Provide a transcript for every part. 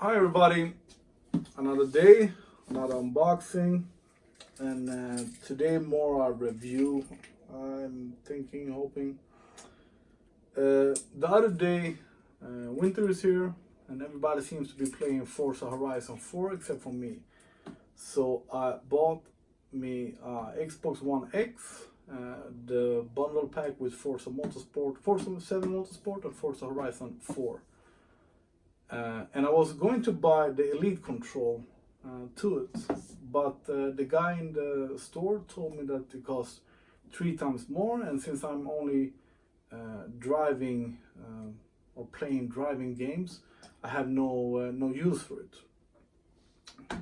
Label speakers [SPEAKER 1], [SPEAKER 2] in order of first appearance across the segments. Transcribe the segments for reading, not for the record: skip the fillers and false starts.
[SPEAKER 1] Hi everybody, another day, another unboxing, and today more a review. I'm thinking, hoping. The other day, winter is here, and everybody seems to be playing Forza Horizon 4 except for me. So I bought me Xbox One X, the bundle pack with Forza Motorsport, Forza 7 Motorsport, and Forza Horizon 4. And I was going to buy the Elite Control to it, but the guy in the store told me that it costs 3 times more, and since I'm only driving or playing driving games, I have no use for it.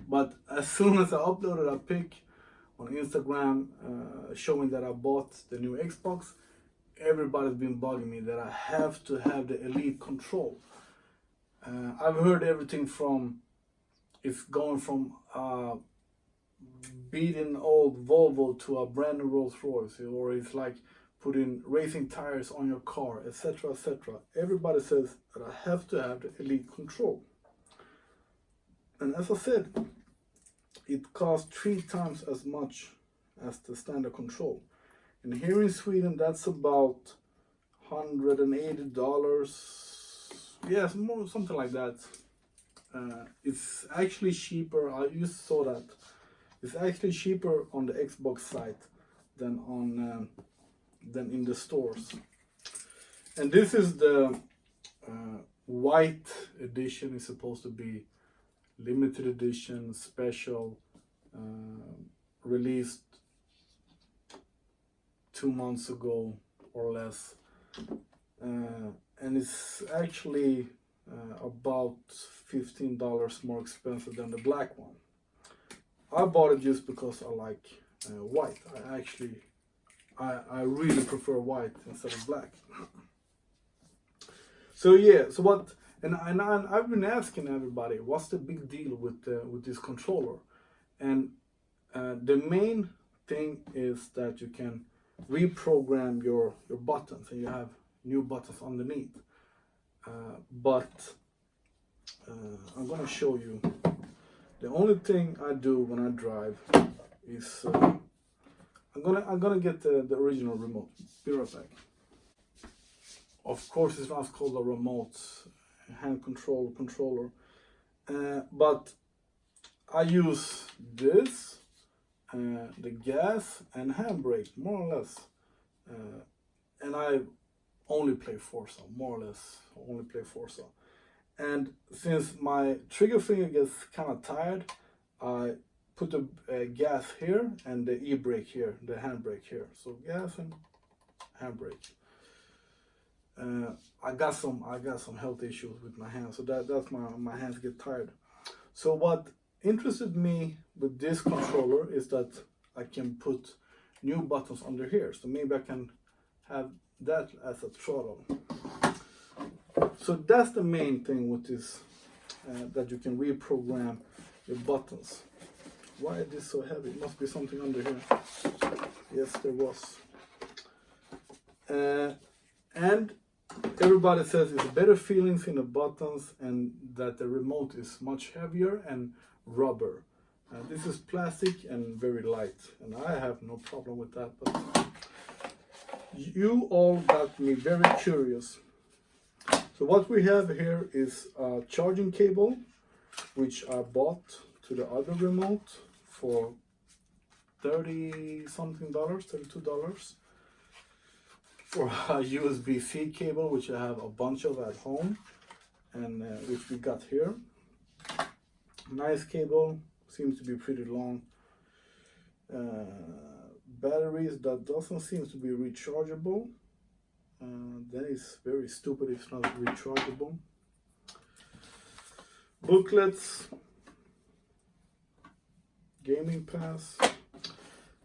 [SPEAKER 1] But as soon as I uploaded a pic on Instagram showing that I bought the new Xbox, everybody's been bugging me that I have to have the Elite Control. I've heard everything from it's going from beating old Volvo to a brand new Rolls Royce, or it's like putting racing tires on your car, etc., etc. Everybody says that I have to have the Elite Control, and as I said, it costs 3 times as much as the standard control. And here in Sweden, that's about $180. Yes, more something like that. It's actually cheaper. I just saw that it's actually cheaper on the Xbox site than on than in the stores. And this is the white edition. It's supposed to be limited edition, special, released 2 months ago or less. And it's actually about $15 more expensive than the black one. I bought it just because I like white. I really prefer white instead of black. So yeah, so what? And I've been asking everybody, what's the big deal with this controller? And the main thing is that you can reprogram your buttons, and you have new buttons underneath. But I'm gonna show you. The only thing I do when I drive is I'm gonna get the original remote. Be right back. Of course, it's not called a remote hand controller, but I use this, the gas and handbrake, more or less, and I only play Forza, more or less, only play Forza. And since my trigger finger gets kind of tired, I put the gas here and the e-brake here, the handbrake here. So gas and handbrake. I got some health issues with my hands, so that's my hands get tired. So what interested me with this controller is that I can put new buttons under here. So maybe I can have that as a throttle. So that's the main thing with this, that you can reprogram your buttons. Why is this so heavy? It must be something under here. Yes, there was. And everybody says it's better feelings in the buttons, and that the remote is much heavier and rubber. This is plastic and very light, and I have no problem with that. But you all got me very curious. So what we have here is a charging cable, which I bought to the other remote for $30 something, $32. For a USB-C cable, which I have a bunch of at home, and which we got here. Nice cable, seems to be pretty long. Batteries that doesn't seem to be rechargeable. That is very stupid if it's not rechargeable. Booklets, gaming pass,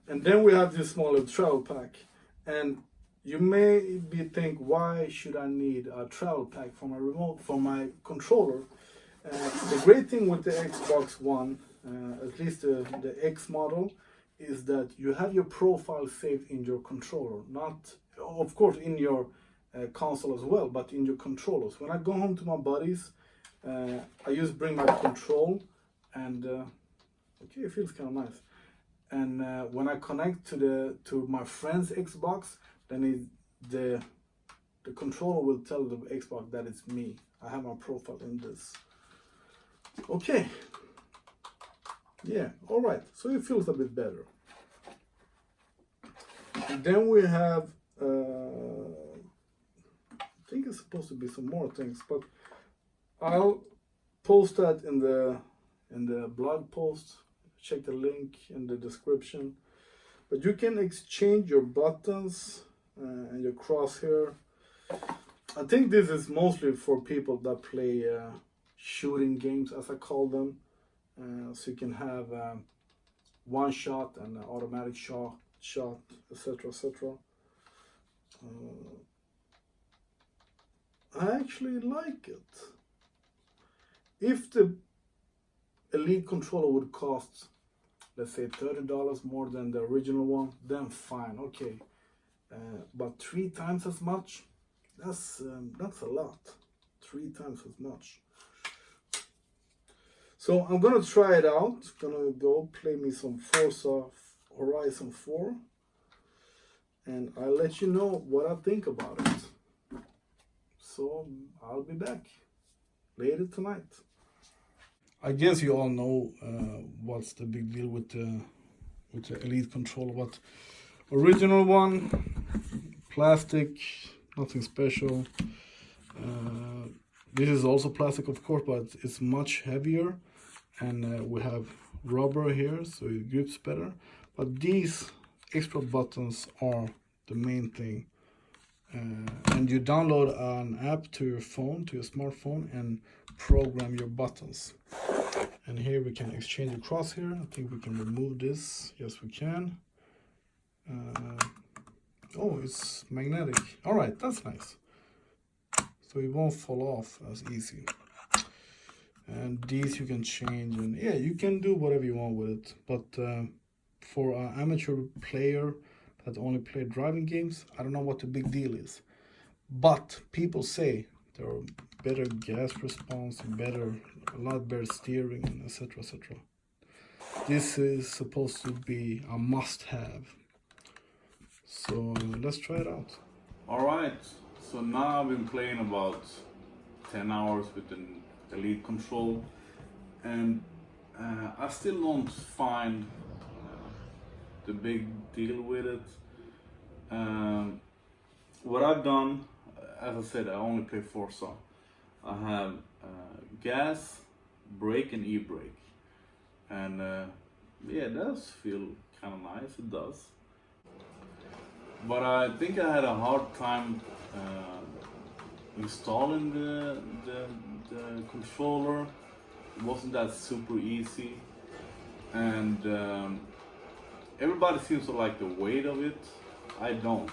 [SPEAKER 1] and then we have this small little travel pack. And you may think, why should I need a travel pack for my remote, for my controller? The great thing with the Xbox One, at least the X model, is that you have your profile saved in your controller, not, of course, in your console as well, but in your controllers. When I go home to my buddies, I used bring my control, and okay, it feels kind of nice. And when I connect to my friend's Xbox, then the controller will tell the Xbox that it's me. I have my profile in this. Okay. Yeah, all right. So it feels a bit better. And then we have, I think it's supposed to be some more things, but I'll post that in the blog post. Check the link in the description. But you can exchange your buttons and your crosshair. I think this is mostly for people that play shooting games, as I call them. So you can have one shot and an automatic shot, etc., etc. I actually like it. If the Elite controller would cost, let's say $30 more than the original one, then fine, okay. But 3 times as much, that's a lot. 3 times as much. So I'm gonna try it out. Gonna go play me some Forza Horizon 4, and I'll let you know what I think about it. So I'll be back later tonight. I guess you all know what's the big deal with the Elite controller. But original one, plastic, nothing special. This is also plastic, of course, but it's much heavier, and we have rubber here, so it grips better. But these extra buttons are the main thing. And you download an app to your phone, to your smartphone, and program your buttons. And here we can exchange the crosshair. I think we can remove this. Yes, we can. Oh, it's magnetic. All right, that's nice. So it won't fall off as easy. And these you can change, and yeah, you can do whatever you want with it. But for an amateur player that only play driving games, I don't know what the big deal is. But people say there are better gas response, a lot better steering, and etc., etc. This is supposed to be a must-have. So let's try it out. All right. So now I've been playing about 10 hours with the Elite control, and I still don't find the big deal with it. What I've done, as I said, I only play Forza. I have gas, brake, and e-brake, and yeah, it does feel kind of nice. It does, but I think I had a hard time installing the controller. It wasn't that super easy, and everybody seems to like the weight of it. I don't,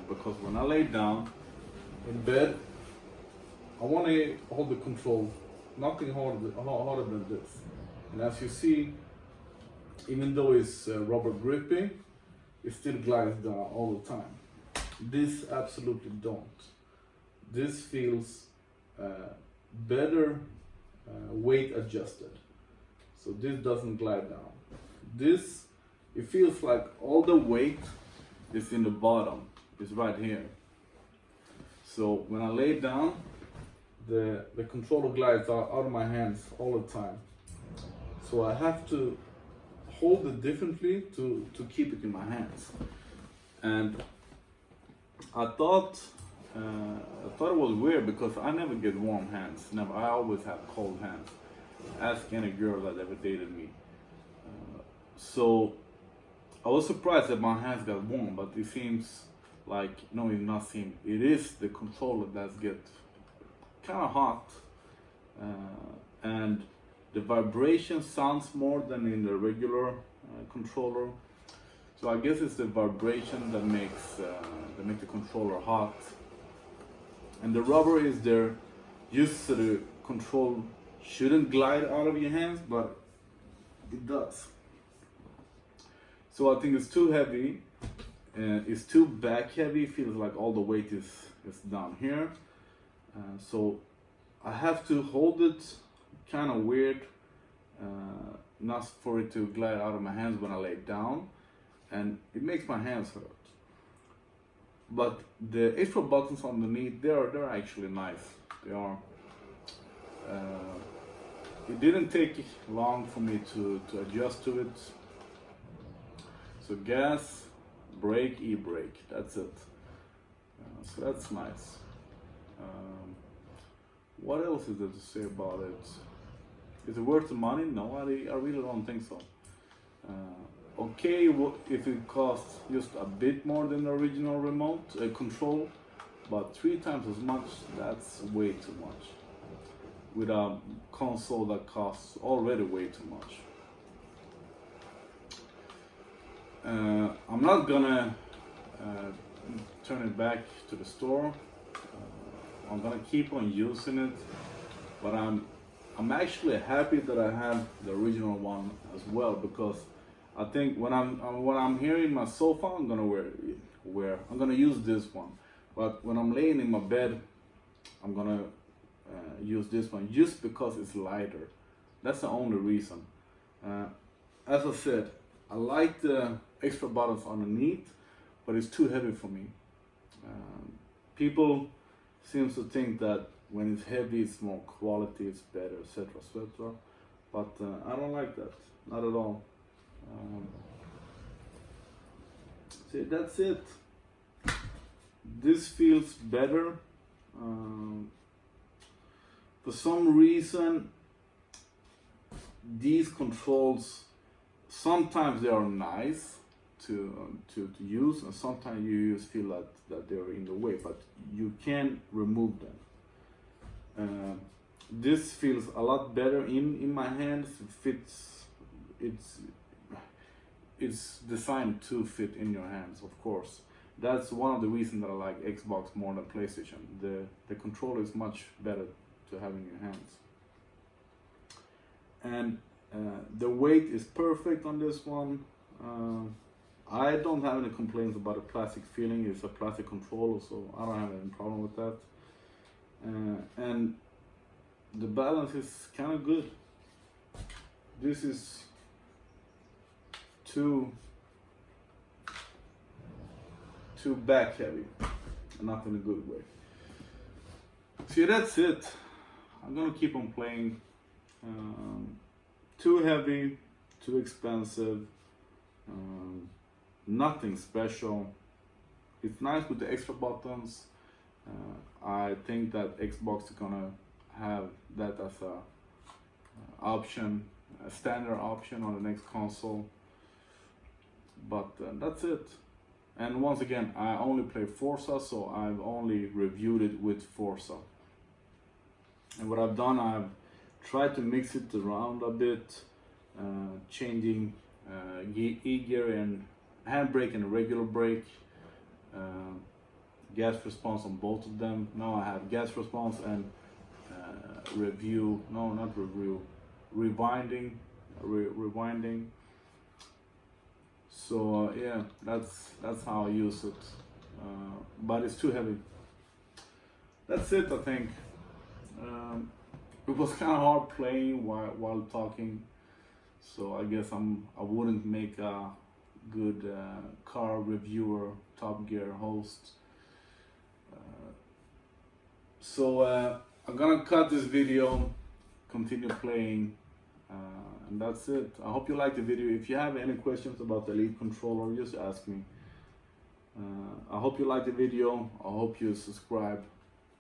[SPEAKER 1] because when I lay down in bed, I want to hold the control, nothing harder than this. And as you see, even though it's rubber gripping, it still glides down all the time. This absolutely don't. This feels better weight adjusted. So this doesn't glide down. This, it feels like all the weight is in the bottom. It's right here. So when I lay down, the controller glides out of my hands all the time. So I have to hold it differently to keep it in my hands. And I thought it was weird because I never get warm hands. Never. I always have cold hands. Ask any girl that ever dated me. So I was surprised that my hands got warm, but it seems like, no, it's not seem. It is the controller that gets kind of hot, and the vibration sounds more than in the regular controller. So I guess it's the vibration that makes the controller hot. And the rubber is there just so the control shouldn't glide out of your hands, but it does. So I think it's too heavy, and it's too back heavy. It feels like all the weight is down here. So
[SPEAKER 2] I have to hold it kind of weird, not for it to glide out of my hands when I lay down, and it makes my hands hurt. But the extra buttons underneath, they're actually nice. They are. It didn't take long for me to adjust to it. So gas, brake, e-brake, that's it. So that's nice. What else is there to say about it? Is it worth the money? No, I really don't think so. Okay, if it costs just a bit more than the original remote control, but 3 times as much, that's way too much. With a console that costs already way too much. I'm not gonna turn it back to the store. I'm gonna keep on using it, but I'm actually happy that I have the original one as well, because I think when I'm here in my sofa, I'm gonna use this one. But when I'm laying in my bed, I'm gonna use this one just because it's lighter. That's the only reason. As I said, I like the extra buttons underneath, but it's too heavy for me. People seems to think that when it's heavy, it's more quality, it's better, etc., etc. But I don't like that, not at all. See, that's it. This feels better. For some reason, these controls, sometimes they are nice to use, and sometimes you just feel that they're in the way, but you can remove them. This feels a lot better in my hands. It fits. It's designed to fit in your hands, of course. That's one of the reasons that I like Xbox more than PlayStation. The controller is much better to have in your hands. And the weight is perfect on this one. I don't have any complaints about the plastic feeling. It's a plastic controller, so I don't have any problem with that. And the balance is kind of good. This is too back heavy, not in a good way. See, that's it. I'm gonna keep on playing. Too heavy, too expensive, nothing special. It's nice with the extra buttons. I think that Xbox is gonna have that as a option, a standard option on the next console. But that's it. And once again, I only play Forza, so I've only reviewed it with Forza. And what I've done, I've tried to mix it around a bit, changing e-gear and handbrake and regular brake, gas response on both of them. Now I have gas response and rewinding. So yeah, that's how I use it, but it's too heavy. That's it, I think. It was kind of hard playing while talking, so I guess I wouldn't make a good car reviewer, Top Gear host. So I'm gonna cut this video, continue playing, and that's it. I hope you liked the video. If you have any questions about the Elite controller, just ask me. I hope you liked the video. I hope you subscribe,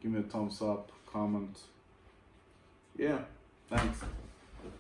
[SPEAKER 2] give me a thumbs up, comment. Yeah, thanks.